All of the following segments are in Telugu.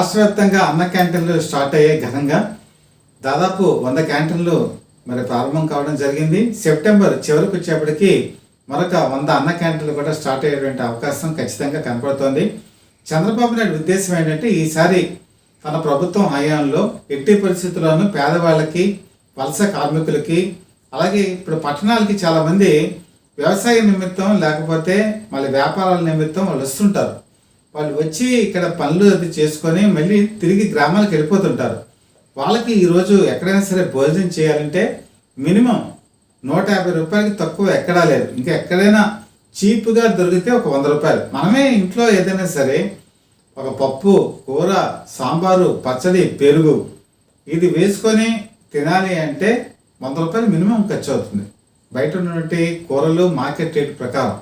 రాష్ట్ర వ్యాప్తంగా అన్న క్యాంటీన్లు స్టార్ట్ అయ్యాయి ఘనంగా. దాదాపు 100 క్యాంటీన్లు ప్రారంభం కావడం జరిగింది. సెప్టెంబర్ చివరికి వచ్చేప్పటికి మరొక 100 అన్న క్యాంటీన్లు కూడా స్టార్ట్ అయ్యేటువంటి అవకాశం ఖచ్చితంగా కనపడుతోంది. చంద్రబాబు నాయుడు ఉద్దేశం ఏంటంటే ఈసారి తన ప్రభుత్వం హయాంలో ఎట్టి పరిస్థితుల్లోనూ పేదవాళ్ళకి, వలస కార్మికులకి, అలాగే ఇప్పుడు పట్టణాలకి చాలామంది వ్యవసాయ నిమిత్తం లేకపోతే మళ్ళీ వ్యాపారాల నిమిత్తం వాళ్ళు వస్తుంటారు. వాళ్ళు వచ్చి ఇక్కడ పనులు అది చేసుకొని మళ్ళీ తిరిగి గ్రామాలకు వెళ్ళిపోతుంటారు. వాళ్ళకి ఈరోజు ఎక్కడైనా సరే భోజనం చేయాలంటే మినిమం 150 రూపాయలకి తక్కువ ఎక్కడా లేదు. ఇంకా ఎక్కడైనా చీప్గా దొరికితే ఒక 100 రూపాయలు. మనమే ఇంట్లో ఏదైనా సరే ఒక పప్పు, కూర, సాంబారు, పచ్చడి, పెరుగు ఇది వేసుకొని తినాలి అంటే 100 రూపాయలు మినిమం ఖర్చు అవుతుంది బయట ఉన్నటువంటి కూరలు మార్కెట్ రేట్ ప్రకారం.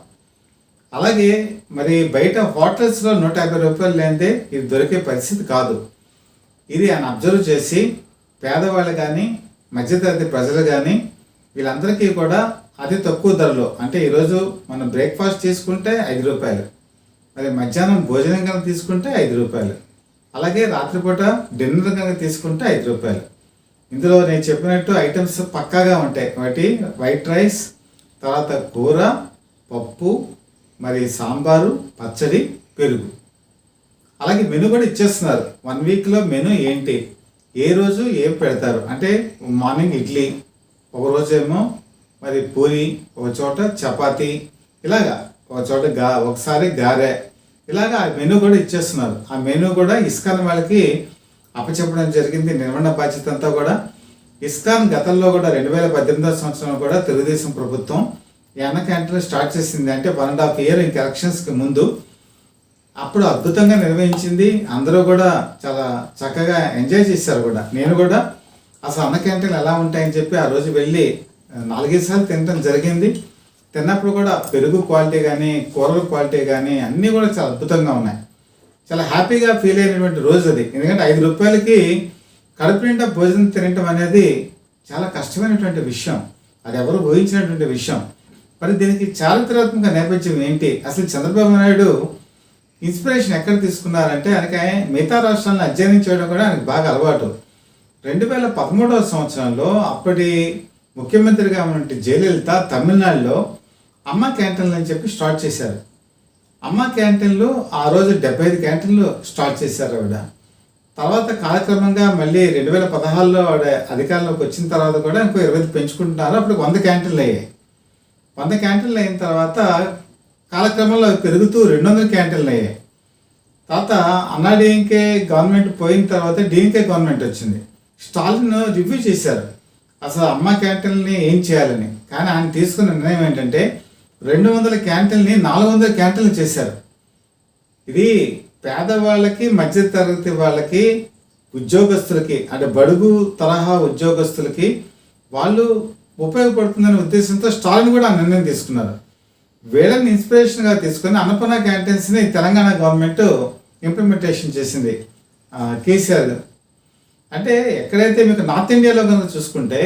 అలాగే మరి బయట హోటల్స్లో 150 రూపాయలు లేనిదే ఇది దొరికే పరిస్థితి కాదు. ఇది ఆయన అబ్జర్వ్ చేసి పేదవాళ్ళు కానీ, మధ్యతరగతి ప్రజలు కానీ వీళ్ళందరికీ కూడా అతి తక్కువ ధరలో, అంటే ఈరోజు మనం బ్రేక్ఫాస్ట్ తీసుకుంటే 5 రూపాయలు, మరి మధ్యాహ్నం భోజనం కనుక తీసుకుంటే 5 రూపాయలు, అలాగే రాత్రిపూట డిన్నర్ కనుక తీసుకుంటే 5 రూపాయలు. ఇందులో నేను చెప్పినట్టు ఐటమ్స్ పక్కాగా ఉంటాయి. వాటి వైట్ రైస్, తర్వాత కూర, పప్పు, మరి సాంబారు, పచ్చడి, పెరుగు, అలాగే మెను కూడా ఇచ్చేస్తున్నారు. 1 వీక్లో మెను ఏంటి, ఏ రోజు ఏం పెడతారు అంటే మార్నింగ్ ఇడ్లీ, ఒక రోజేమో మరి పూరి, ఒక చోట చపాతి, ఇలాగా ఒక చోట ఒకసారి గారె, ఇలాగా ఆ మెను కూడా ఇచ్చేస్తున్నారు. ఆ మెను కూడా ఇస్కాన్ వాళ్ళకి అప్పచెప్పడం జరిగింది. నిర్వహణ బాధ్యత అంతా కూడా ఇస్కాన్ గతంలో కూడా 2018 సంవత్సరంలో కూడా తెలుగుదేశం ప్రభుత్వం ఈ అన్న క్యాంటీన్ స్టార్ట్ చేసింది. అంటే 1.5 ఇయర్ ఇంక ఎలక్షన్స్కి ముందు. అప్పుడు అద్భుతంగా నిర్వహించింది. అందరూ కూడా చాలా చక్కగా ఎంజాయ్ చేశారు కూడా. నేను కూడా అసలు అన్న క్యాంటీన్లు ఎలా ఉంటాయని చెప్పి ఆ రోజు వెళ్ళి 4-5 సార్లు తినడం జరిగింది. తిన్నప్పుడు కూడా పెరుగు క్వాలిటీ కానీ, కూరల క్వాలిటీ కానీ అన్నీ కూడా చాలా అద్భుతంగా ఉన్నాయి. చాలా హ్యాపీగా ఫీల్ అయినటువంటి రోజు అది. ఎందుకంటే 5 రూపాయలకి కడుపు నిండా భోజనం తినటం అనేది చాలా కష్టమైనటువంటి విషయం. అది ఎవరు ఊహించినటువంటి విషయం. మరి దీనికి చారిత్రాత్మక నేపథ్యం ఏంటి, అసలు చంద్రబాబు నాయుడు ఇన్స్పిరేషన్ ఎక్కడ తీసుకున్నారంటే ఆయనకి మిగతా రాష్ట్రాలను అధ్యయనం చేయడం కూడా ఆయనకు బాగా అలవాటు. 2013వ సంవత్సరంలో అప్పటి ముఖ్యమంత్రిగా ఉన్నటువంటి జయలలిత తమిళనాడులో అమ్మ క్యాంటీన్లు అని చెప్పి స్టార్ట్ చేశారు. అమ్మ క్యాంటీన్లు ఆ రోజు 75 క్యాంటీన్లు స్టార్ట్ చేశారు ఆవిడ. తర్వాత కాలక్రమంగా మళ్ళీ 2016లో ఆవిడ అధికారంలోకి వచ్చిన తర్వాత కూడా ఇంకో 20 పెంచుకుంటున్నారు. అప్పుడు 100 క్యాంటీన్లు అయ్యాయి. 100 క్యాంటీన్లు అయిన తర్వాత కాలక్రమంలో పెరుగుతూ 200 క్యాంటీన్లు అయ్యాయి. తర్వాత అన్నాడీఎంకే గవర్నమెంట్ పోయిన తర్వాత డిఎంకే గవర్నమెంట్ వచ్చింది. స్టాలిన్ రివ్యూ చేశారు అసలు అమ్మ క్యాంటీన్ని ఏం చేయాలని. కానీ ఆయన తీసుకున్న నిర్ణయం ఏంటంటే 200 క్యాంటీన్ని 400 క్యాంటీన్లు చేశారు. ఇది పేదవాళ్ళకి, మధ్యతరగతి వాళ్ళకి, ఉద్యోగస్తులకి, అంటే బడుగు తరహా ఉద్యోగస్తులకి వాళ్ళు ఉపయోగపడుతుందనే ఉద్దేశంతో స్టాలిన్ కూడా ఆ నిర్ణయం తీసుకున్నారు. వీళ్ళని ఇన్స్పిరేషన్గా తీసుకొని అన్నపూర్ణ క్యాంటీన్స్ని తెలంగాణ గవర్నమెంట్ ఇంప్లిమెంటేషన్ చేసింది కేసీఆర్. అంటే ఎక్కడైతే మీకు నార్త్ ఇండియాలో కనుక చూసుకుంటే,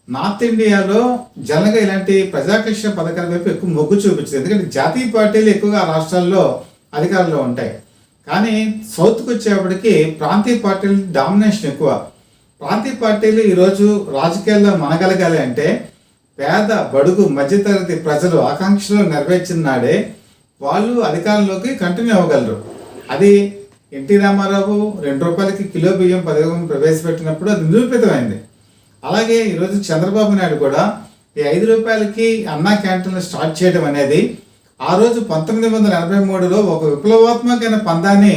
నార్త్ ఇండియాలో జనరల్గా ఇలాంటి ప్రజాకర్షణ పథకాల వైపు ఎక్కువ మొగ్గు చూపించింది. ఎందుకంటే జాతీయ పార్టీలు ఎక్కువగా ఆ రాష్ట్రాల్లో అధికారంలో ఉంటాయి. కానీ సౌత్కి వచ్చేప్పటికి ప్రాంతీయ పార్టీలు డామినేషన్ ఎక్కువ. ప్రాంతీయ పార్టీలు ఈరోజు రాజకీయాల్లో మనగలగాలి అంటే పేద, బడుగు, మధ్యతరగతి ప్రజలు ఆకాంక్షలు నెరవేర్చిన నాడే వాళ్ళు అధికారంలోకి కంటిన్యూ అవ్వగలరు. అది ఎన్టీ రామారావు 2 రూపాయలకి కిలో బియ్యం పథకం ప్రవేశపెట్టినప్పుడు అది నిరూపితమైంది. అలాగే ఈరోజు చంద్రబాబు నాయుడు కూడా ఈ 5 రూపాయలకి అన్నా క్యాంటీన్లు స్టార్ట్ చేయడం అనేది ఆ రోజు 1983లో ఒక విప్లవాత్మకమైన పందాన్ని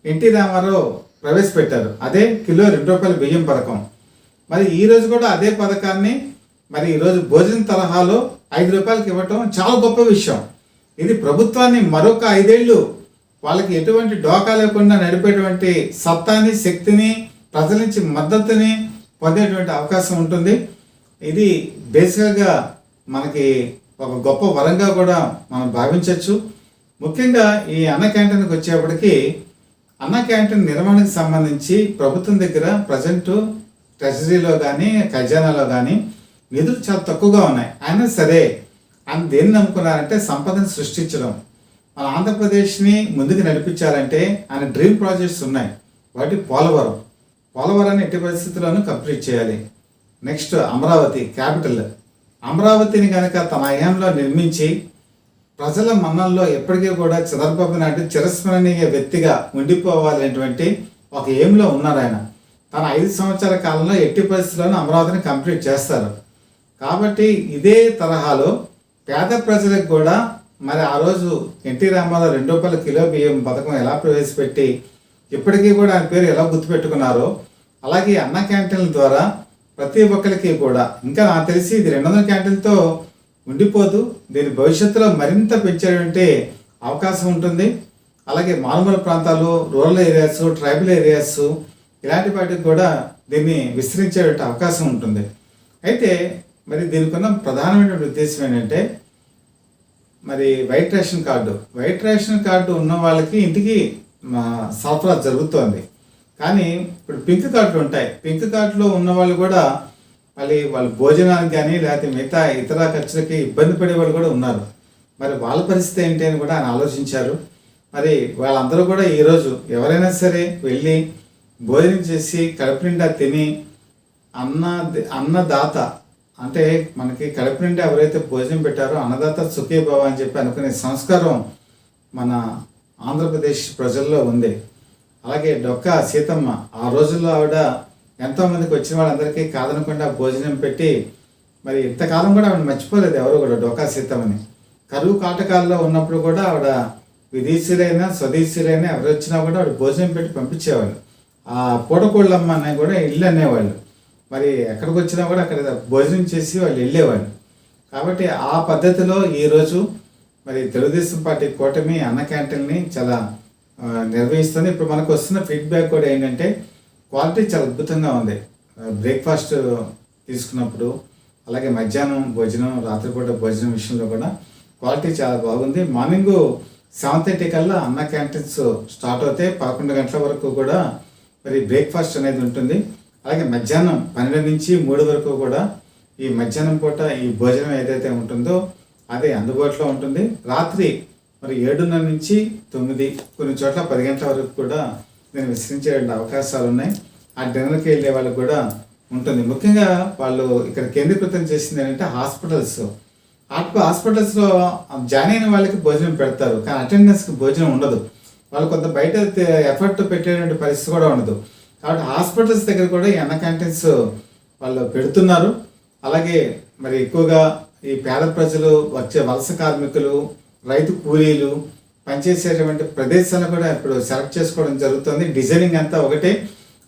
ఎన్టీ రామారావు ప్రవేశపెట్టారు. అదే కిలో 2 రూపాయల బియ్యం పథకం. మరి ఈ రోజు కూడా అదే పథకాన్ని మరి ఈరోజు భోజనం తరహాలో 5 రూపాయలకి ఇవ్వటం చాలా గొప్ప విషయం. ఇది ప్రభుత్వాన్ని మరొక 5 ఏళ్ళు వాళ్ళకి ఎటువంటి డోకా లేకుండా నడిపేటువంటి సత్తాని, శక్తిని, ప్రజల నుంచి మద్దతుని పొందేటువంటి అవకాశం ఉంటుంది. ఇది బేసిక్గా మనకి ఒక గొప్ప వరంగా కూడా మనం భావించవచ్చు. ముఖ్యంగా ఈ అన్న క్యాంటీన్కి వచ్చేప్పటికి అన్న క్యాంటీన్ నిర్వహణకు సంబంధించి ప్రభుత్వం దగ్గర ప్రజెంట్ ట్రెజరీలో కానీ, ఖజానాలో కానీ నిధులు చాలా తక్కువగా ఉన్నాయి. అయినా సరే ఆయన దేన్ని నమ్ముకున్నారంటే సంపదను సృష్టించడం. మన ఆంధ్రప్రదేశ్ని ముందుకు నడిపించాలంటే ఆయన డ్రీమ్ ప్రాజెక్ట్స్ ఉన్నాయి. ఒకటి పోలవరాన్ని ఎట్టి పరిస్థితుల్లోనూ కంప్లీట్ చేయాలి. Next Amaravati capital. అమరావతిని కనుక తన హయాంలో నిర్మించి ప్రజల మన్నల్లో ఎప్పటికీ కూడా చంద్రబాబు నాయుడు చిరస్మరణీయ వ్యక్తిగా ఉండిపోవాలనేటువంటి ఒక ఎయిమ్లో ఉన్నారు ఆయన. తన 5 సంవత్సరాల కాలంలో ఎట్టి పరిస్థితుల్లోనూ అమరావతిని కంప్లీట్ చేస్తారు. కాబట్టి ఇదే తరహాలో పేద ప్రజలకు కూడా మరి ఆ రోజు ఎన్టీ రామారావు ₹2 కిలో బియ్యం పథకం ఎలా ప్రవేశపెట్టి ఇప్పటికీ కూడా ఆయన పేరు ఎలా గుర్తుపెట్టుకున్నారో, అలాగే అన్న క్యాంటీన్ల ద్వారా ప్రతి ఒక్కరికి కూడా, ఇంకా నాకు తెలిసి ఇది 200 క్యాంటీన్లతో ఉండిపోదు, దీని భవిష్యత్తులో మరింత పెంచేటువంటి అవకాశం ఉంటుంది. అలాగే మారుమూల ప్రాంతాలు, రూరల్ ఏరియాస్, ట్రైబల్ ఏరియాస్ ఇలాంటి వాటికి కూడా దీన్ని విస్తరించేటువంటి అవకాశం ఉంటుంది. అయితే మరి దీనికి ఉన్న ప్రధానమైన ఉద్దేశం ఏంటంటే, మరి వైట్ రేషన్ కార్డు ఉన్న వాళ్ళకి ఇంటికి సరఫరా జరుగుతోంది. కానీ ఇప్పుడు పింక్ కార్డులు ఉంటాయి. పింక్ కార్డులో ఉన్న వాళ్ళు కూడా మళ్ళీ వాళ్ళు భోజనానికి కానీ లేకపోతే మిగతా ఇతర ఖర్చులకి ఇబ్బంది పడే వాళ్ళు కూడా ఉన్నారు. మరి వాళ్ళ పరిస్థితి ఏంటి అని కూడా ఆయన ఆలోచించారు. మరి వాళ్ళందరూ కూడా ఈరోజు ఎవరైనా సరే వెళ్ళి భోజనం చేసి కడుపు నిండా తిని అన్నదాత అంటే మనకి కడుపు నిండా ఎవరైతే భోజనం పెట్టారో అన్నదాత సుఖీ భవ అని చెప్పి అనుకునే సంస్కారం మన ఆంధ్రప్రదేశ్ ప్రజల్లో ఉంది. అలాగే డొక్కా సీతమ్మ ఆ రోజుల్లో ఆవిడ ఎంతోమందికి వచ్చిన వాళ్ళందరికీ కాదనకుండా భోజనం పెట్టి మరి ఇంతకాలం కూడా ఆవిడ మర్చిపోలేదు ఎవరు కూడా డొక్కా సీతమ్మని. కరువు కాటకాల్లో ఉన్నప్పుడు కూడా ఆవిడ విదేశీయులైనా స్వదేశీయులైనా ఎవరు వచ్చినా కూడా ఆవిడ భోజనం పెట్టి పంపించేవాళ్ళు. ఆ పూటకోళ్ళమ్మ అనే కూడా ఇల్లు అనేవాళ్ళు. మరి ఎక్కడికి వచ్చినా కూడా అక్కడ భోజనం చేసి వాళ్ళు వెళ్ళేవాళ్ళు. కాబట్టి ఆ పద్ధతిలో ఈరోజు మరి తెలుగుదేశం పార్టీ కూటమి అన్న క్యాంటీన్ని చాలా నిర్వహిస్తుంది. ఇప్పుడు మనకు వస్తున్న ఫీడ్బ్యాక్ కూడా ఏంటంటే క్వాలిటీ చాలా అద్భుతంగా ఉంది. బ్రేక్ఫాస్ట్ తీసుకున్నప్పుడు, అలాగే మధ్యాహ్నం భోజనం, రాత్రిపూట భోజనం విషయంలో కూడా క్వాలిటీ చాలా బాగుంది. మార్నింగ్ 7:30 కల్లా అన్న క్యాంటీన్స్ స్టార్ట్ అవుతాయి. 11 గంటల వరకు కూడా మరి బ్రేక్ఫాస్ట్ అనేది ఉంటుంది. అలాగే మధ్యాహ్నం 12 నుంచి 3 వరకు కూడా ఈ మధ్యాహ్నం పూట ఈ భోజనం ఏదైతే ఉంటుందో అదే అందుబాటులో ఉంటుంది. రాత్రి మరి 7:30 నుంచి 9, కొన్ని చోట్ల 10 గంటల వరకు కూడా దీన్ని విస్తరించే అవకాశాలు ఉన్నాయి. ఆ డిన్నర్కి వెళ్ళే వాళ్ళకి కూడా ఉంటుంది. ముఖ్యంగా వాళ్ళు ఇక్కడ కేంద్రీకృతం చేసింది ఏంటంటే హాస్పిటల్స్లో జాయిన్ అయిన వాళ్ళకి భోజనం పెడతారు, కానీ అటెండెన్స్కి భోజనం ఉండదు. వాళ్ళు కొంత బయట ఎఫర్ట్ పెట్టేటువంటి పరిస్థితి కూడా ఉండదు. కాబట్టి హాస్పిటల్స్ దగ్గర కూడా ఈ అన్న క్యాంటీన్స్ వాళ్ళు పెడుతున్నారు. అలాగే మరి ఎక్కువగా ఈ పేద ప్రజలు, వచ్చే వలస కార్మికులు, రైతు కూలీలు పనిచేసేటువంటి ప్రదేశాలను కూడా ఇప్పుడు సెలెక్ట్ చేసుకోవడం జరుగుతుంది. డిజైనింగ్ అంతా ఒకటే.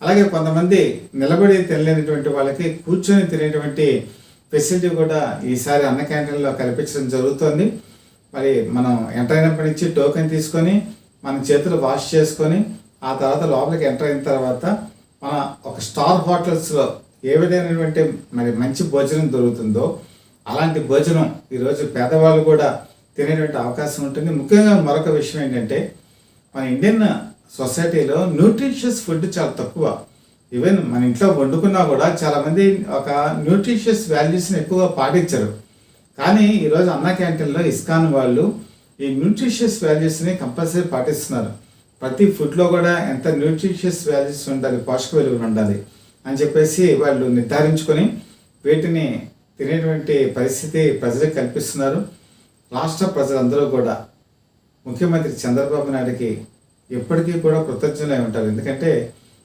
అలాగే కొంతమంది నిలబడి తినలేనటువంటి వాళ్ళకి కూర్చొని తినేటువంటి ఫెసిలిటీ కూడా ఈసారి అన్న క్యాంటీన్లో కల్పించడం జరుగుతుంది. మరి మనం ఎంటర్ అయినప్పటి నుంచి టోకెన్ తీసుకొని మన చేతులు వాష్ చేసుకొని ఆ తర్వాత లోపలికి ఎంటర్ అయిన తర్వాత మన ఒక స్టార్ హోటల్స్లో ఏ విధమైనటువంటి మరి మంచి భోజనం దొరుకుతుందో అలాంటి భోజనం ఈరోజు పేదవాళ్ళు కూడా తినేటువంటి అవకాశం ఉంటుంది. ముఖ్యంగా మరొక విషయం ఏంటంటే మన ఇండియన్ సొసైటీలో న్యూట్రిషియస్ ఫుడ్ చాలా తక్కువ. ఈవెన్ మన ఇంట్లో వండుకున్నా కూడా చాలామంది ఒక న్యూట్రిషియస్ వాల్యూస్ని ఎక్కువగా పాటించరు. కానీ ఈరోజు అన్న క్యాంటీన్లో ఇస్కాన్ వాళ్ళు ఈ న్యూట్రిషియస్ వాల్యూస్ని కంపల్సరీ పాటిస్తున్నారు. ప్రతి ఫుడ్లో కూడా ఎంత న్యూట్రిషియస్ వాల్యూస్ ఉండాలి, పోషక విలువలు ఉండాలి అని చెప్పేసి వాళ్ళు నిర్ధారించుకొని వీటిని తినేటువంటి పరిస్థితి ప్రజలకు కల్పిస్తున్నారు. రాష్ట్ర ప్రజలందరూ కూడా ముఖ్యమంత్రి చంద్రబాబు నాయుడికి ఎప్పటికీ కూడా కృతజ్ఞులై ఉంటారు. ఎందుకంటే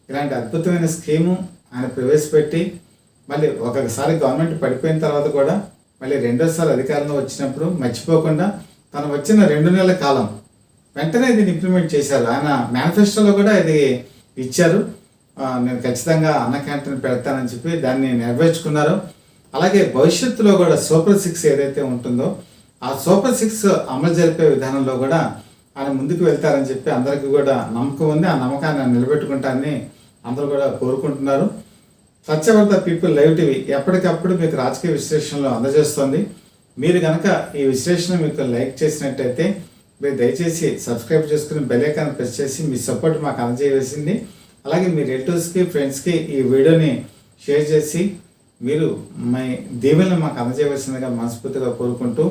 ఇలాంటి అద్భుతమైన స్కీము ఆయన ప్రవేశపెట్టి మళ్ళీ ఒకసారి గవర్నమెంట్ పడిపోయిన తర్వాత కూడా మళ్ళీ రెండోసారి అధికారంలో వచ్చినప్పుడు మర్చిపోకుండా తను వచ్చిన 2 నెలల కాలం వెంటనే దీన్ని ఇంప్లిమెంట్ చేశారు. ఆయన మేనిఫెస్టోలో కూడా ఇది ఇచ్చారు. నేను ఖచ్చితంగా అన్న క్యాంటీన్ పెడతానని చెప్పి దాన్ని నెరవేర్చుకున్నారు. అలాగే భవిష్యత్తులో కూడా సూపర్ 6 ఏదైతే ఉంటుందో ఆ సూపర్ 6 అమలు జరిపే విధానంలో కూడా ఆయన ముందుకు వెళ్తారని చెప్పి అందరికీ కూడా నమ్మకం ఉంది. ఆ నమ్మకాన్ని ఆయన నిలబెట్టుకుంటారని అందరూ కూడా కోరుకుంటున్నారు. సత్యవర్త పీపుల్ లైవ్ టీవీ ఎప్పటికప్పుడు మీకు రాజకీయ విశ్లేషణలో అందజేస్తుంది. మీరు కనుక ఈ విశ్లేషణ మీకు లైక్ చేసినట్టయితే మీరు దయచేసి సబ్స్క్రైబ్ చేసుకుని బెల్ ఐకాన్ ప్రెస్ చేసి మీ సపోర్ట్ మాకు అందజేయవలసింది. అలాగే మీ రిలేటివ్స్కి, ఫ్రెండ్స్కి ఈ వీడియోని షేర్ చేసి మీరు మీ దీవెనలు మాకు అందజేయవలసిందిగా మనస్ఫూర్తిగా కోరుకుంటూ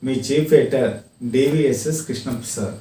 మీ చీఫ్ ఎడిటర్ డివిఎస్ఎస్ కృష్ణప్రసాద్.